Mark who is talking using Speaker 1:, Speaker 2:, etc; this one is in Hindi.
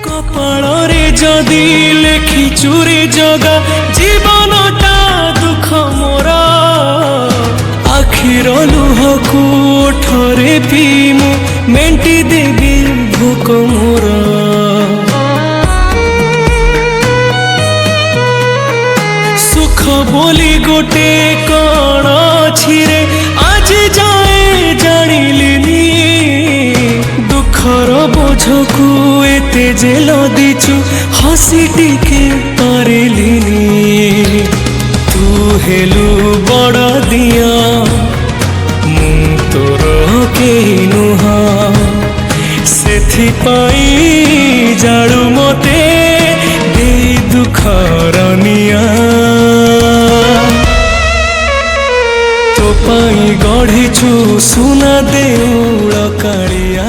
Speaker 1: कपाଳରେ जदि लेखिचु रे जगा जीवनटा दुख मोरा आखिर लुहकु ओठरे पीमु मेंटी देवी भोक मोरा सुख बोली गोटे कण अछि रे आज जाए जानिलिनी दुखर बोझकु एते जे लदिचु हसी टिके पारिलिनी तू हेलु बड़ दिया मु तोर केहि नुहा सेथिपाई जाळु मते दे दुखर निया तो पाई गढ़िछु सुना देउळ कालिया।